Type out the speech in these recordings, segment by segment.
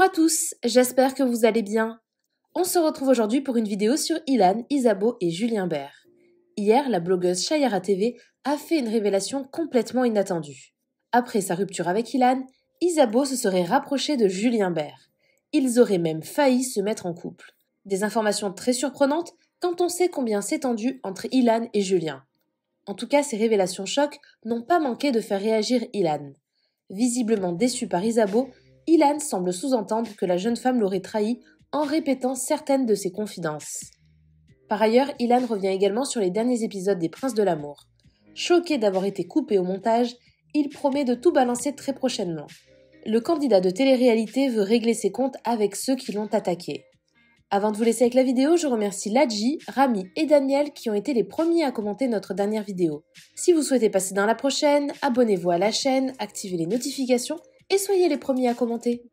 à tous, j'espère que vous allez bien. On se retrouve aujourd'hui pour une vidéo sur Ilan, Isabeau et Julien Bert. Hier, la blogueuse Chayara TV a fait une révélation complètement inattendue. Après sa rupture avec Ilan, Isabeau se serait rapproché de Julien Bert. Ils auraient même failli se mettre en couple. Des informations très surprenantes quand on sait combien c'est tendu entre Ilan et Julien. En tout cas, ces révélations chocs n'ont pas manqué de faire réagir Ilan. Visiblement déçu par Isabeau, Ilan semble sous-entendre que la jeune femme l'aurait trahi en répétant certaines de ses confidences. Par ailleurs, Ilan revient également sur les derniers épisodes des Princes de l'amour. Choqué d'avoir été coupé au montage, il promet de tout balancer très prochainement. Le candidat de télé-réalité veut régler ses comptes avec ceux qui l'ont attaqué. Avant de vous laisser avec la vidéo, je remercie Ladji, Rami et Daniel qui ont été les premiers à commenter notre dernière vidéo. Si vous souhaitez passer dans la prochaine, abonnez-vous à la chaîne, activez les notifications et soyez les premiers à commenter.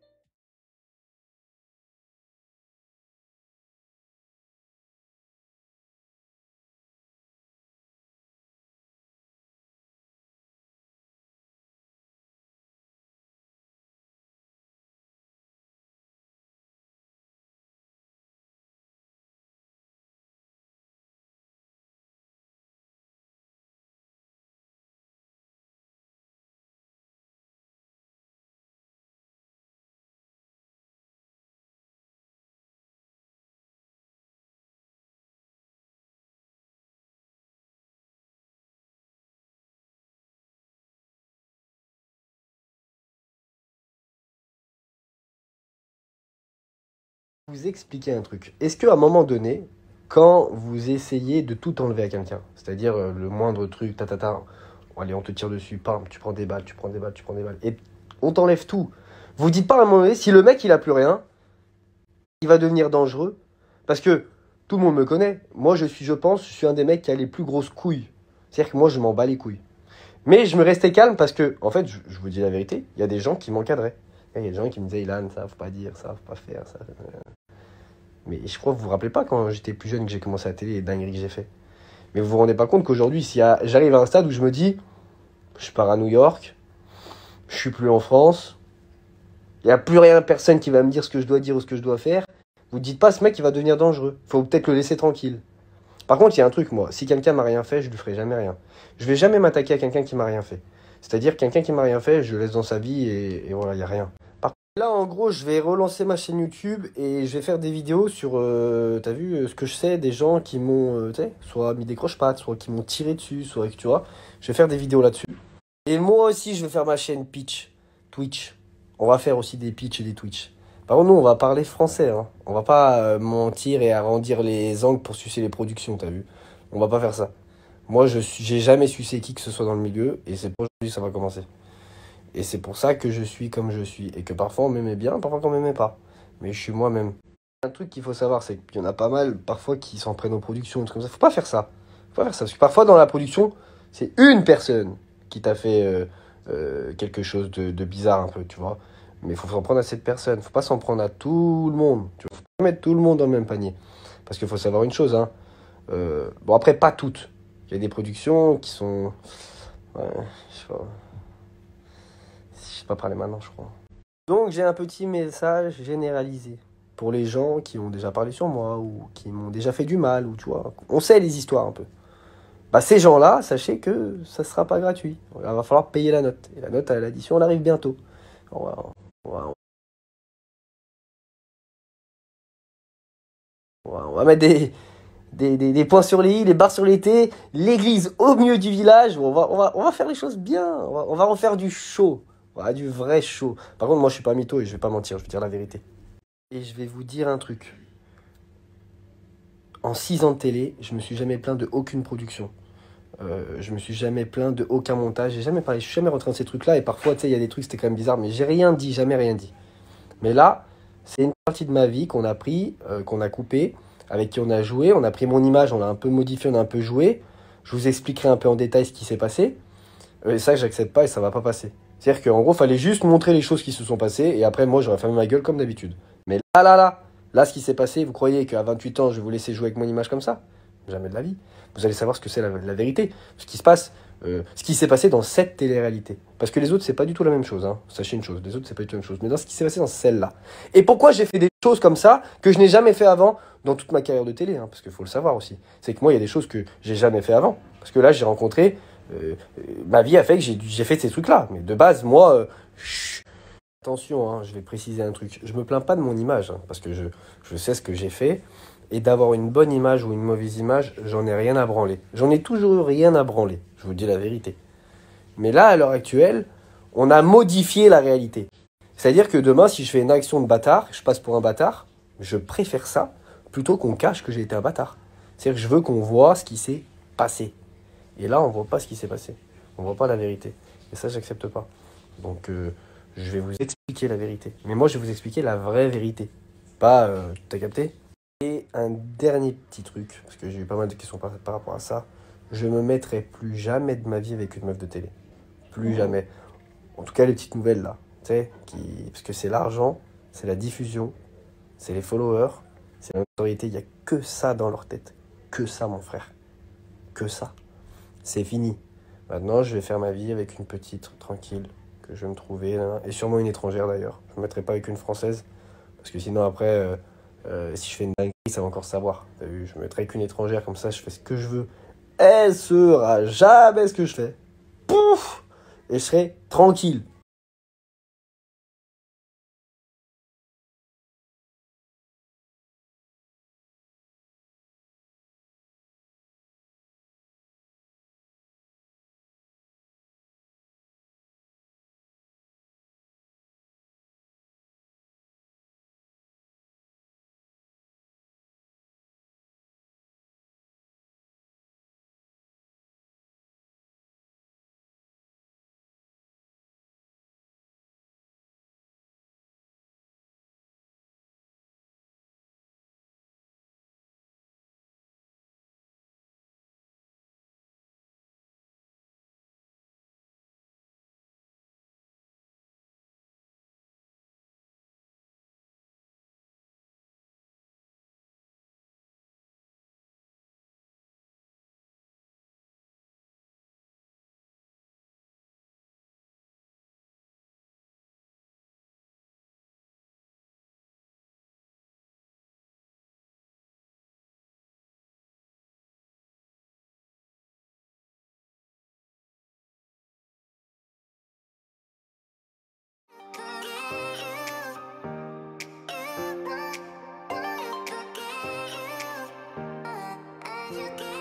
Vous expliquer un truc. Est-ce qu'à un moment donné, quand vous essayez de tout enlever à quelqu'un, c'est-à-dire le moindre truc, allez, on te tire dessus, pam, tu prends des balles, et on t'enlève tout. Vous dites pas à un moment donné, si le mec il a plus rien, il va devenir dangereux, parce que tout le monde me connaît. Moi, je suis un des mecs qui a les plus grosses couilles. C'est-à-dire que moi, je m'en bats les couilles. Mais je me restais calme parce que, en fait, je vous dis la vérité, il y a des gens qui m'encadraient. Il y a des gens qui me disaient, Ilan, ça faut pas dire, ça faut pas faire, ça. Mais je crois que vous vous rappelez pas quand j'étais plus jeune que j'ai commencé à la télé les dingueries que j'ai fait. Mais vous vous rendez pas compte qu'aujourd'hui, si j'arrive à un stade où je me dis, je pars à New York, je suis plus en France, il n'y a plus rien, personne qui va me dire ce que je dois dire ou ce que je dois faire, vous dites pas ce mec il va devenir dangereux. Faut peut-être le laisser tranquille. Par contre, il y a un truc, moi, si quelqu'un m'a rien fait, je lui ferai jamais rien. Je vais jamais m'attaquer à quelqu'un qui m'a rien fait. C'est-à-dire quelqu'un qui m'a rien fait, je le laisse dans sa vie et voilà, il n'y a rien. Là, en gros, je vais relancer ma chaîne YouTube et je vais faire des vidéos sur, t'as vu, ce que je sais des gens qui m'ont, tu sais, soit mis des croche-pattes, soit qui m'ont tiré dessus, soit, tu vois. Je vais faire des vidéos là-dessus. Et moi aussi, je vais faire ma chaîne Twitch. On va faire aussi des pitchs et des Twitch. Par contre, nous, on va parler français, hein. On va pas mentir et arrondir les angles pour sucer les productions, t'as vu. On va pas faire ça. Moi, j'ai jamais sucé qui que ce soit dans le milieu et c'est pour aujourd'hui que ça va commencer. Et c'est pour ça que je suis comme je suis. Et que parfois on m'aimait bien, parfois on m'aimait pas. Mais je suis moi-même. Un truc qu'il faut savoir, c'est qu'il y en a pas mal, parfois, qui s'en prennent aux productions, comme ça. Faut pas faire ça. Faut pas faire ça. Parce que parfois, dans la production, c'est une personne qui t'a fait quelque chose de bizarre un peu, tu vois. Mais il faut s'en prendre à cette personne. Faut pas s'en prendre à tout le monde. Tu vois. Faut pas mettre tout le monde dans le même panier. Parce qu'il faut savoir une chose, hein. Bon, après, pas toutes. Il y a des productions qui sont... Ouais, je sais pas. Je sais pas parler maintenant, je crois. Donc j'ai un petit message généralisé pour les gens qui ont déjà parlé sur moi ou qui m'ont déjà fait du mal, ou tu vois, on sait les histoires un peu. Bah ces gens-là, sachez que ça sera pas gratuit. Il va falloir payer la note. Et la note à l'addition, elle arrive bientôt. On va mettre des points sur les i, des barres sur les t, l'église au milieu du village. On va faire les choses bien. On va refaire du show. Voilà, du vrai show. Par contre, moi, je suis pas mytho et je vais pas mentir, je vais dire la vérité. Et je vais vous dire un truc. En 6 ans de télé, je me suis jamais plaint de aucune production. Je me suis jamais plaint de aucun montage. J'ai jamais parlé, je suis jamais rentré dans ces trucs-là. Et parfois, tu sais, il y a des trucs, c'était quand même bizarre, mais j'ai rien dit, jamais rien dit. Mais là, c'est une partie de ma vie qu'on a pris, qu'on a coupé, avec qui on a joué. On a pris mon image, on l'a un peu modifié, on a un peu joué. Je vous expliquerai un peu en détail ce qui s'est passé. Et ça, j'accepte pas et ça va pas passer. C'est-à-dire qu'en gros, il fallait juste montrer les choses qui se sont passées et après, moi, j'aurais fermé ma gueule comme d'habitude. Mais là, ce qui s'est passé, vous croyez qu'à 28 ans, je vais vous laisser jouer avec mon image comme ça? Jamais de la vie. Vous allez savoir ce que c'est la vérité, ce qui se passe, ce qui s'est passé dans cette télé-réalité. Parce que les autres, c'est pas du tout la même chose. Hein. Sachez une chose, les autres, c'est pas du tout la même chose. Mais dans ce qui s'est passé dans celle-là. Et pourquoi j'ai fait des choses comme ça que je n'ai jamais fait avant dans toute ma carrière de télé, hein, parce qu'il faut le savoir aussi. C'est que moi, il y a des choses que j'ai jamais fait avant. Parce que là, j'ai rencontré... ma vie a fait que j'ai fait ces trucs-là. Mais de base, moi... attention, hein, je vais préciser un truc. Je me plains pas de mon image, hein, parce que je sais ce que j'ai fait. Et d'avoir une bonne image ou une mauvaise image, j'en ai rien à branler. J'en ai toujours eu rien à branler, je vous dis la vérité. Mais là, à l'heure actuelle, on a modifié la réalité. C'est-à-dire que demain, si je fais une action de bâtard, je passe pour un bâtard, je préfère ça plutôt qu'on cache que j'ai été un bâtard. C'est-à-dire que je veux qu'on voit ce qui s'est passé. Et là, on voit pas ce qui s'est passé. On voit pas la vérité. Et ça, j'accepte pas. Donc, je vais vous expliquer la vérité. Mais moi, je vais vous expliquer la vraie vérité. Pas, t'as capté? Et un dernier petit truc, parce que j'ai eu pas mal de questions par rapport à ça. Je me mettrai plus jamais de ma vie avec une meuf de télé. Plus jamais. En tout cas, les petites nouvelles là. Tu sais, parce que c'est l'argent, c'est la diffusion, c'est les followers, c'est la notoriété. Il n'y a que ça dans leur tête. Que ça, mon frère. Que ça. C'est fini. Maintenant, je vais faire ma vie avec une petite, tranquille, que je vais me trouver. Là, et sûrement une étrangère d'ailleurs. Je ne me mettrai pas avec une française. Parce que sinon, après, si je fais une dinguerie, ça va encore savoir. T'as vu, je me mettrai avec une étrangère, comme ça, je fais ce que je veux. Elle saura jamais ce que je fais. Pouf! Et je serai tranquille. You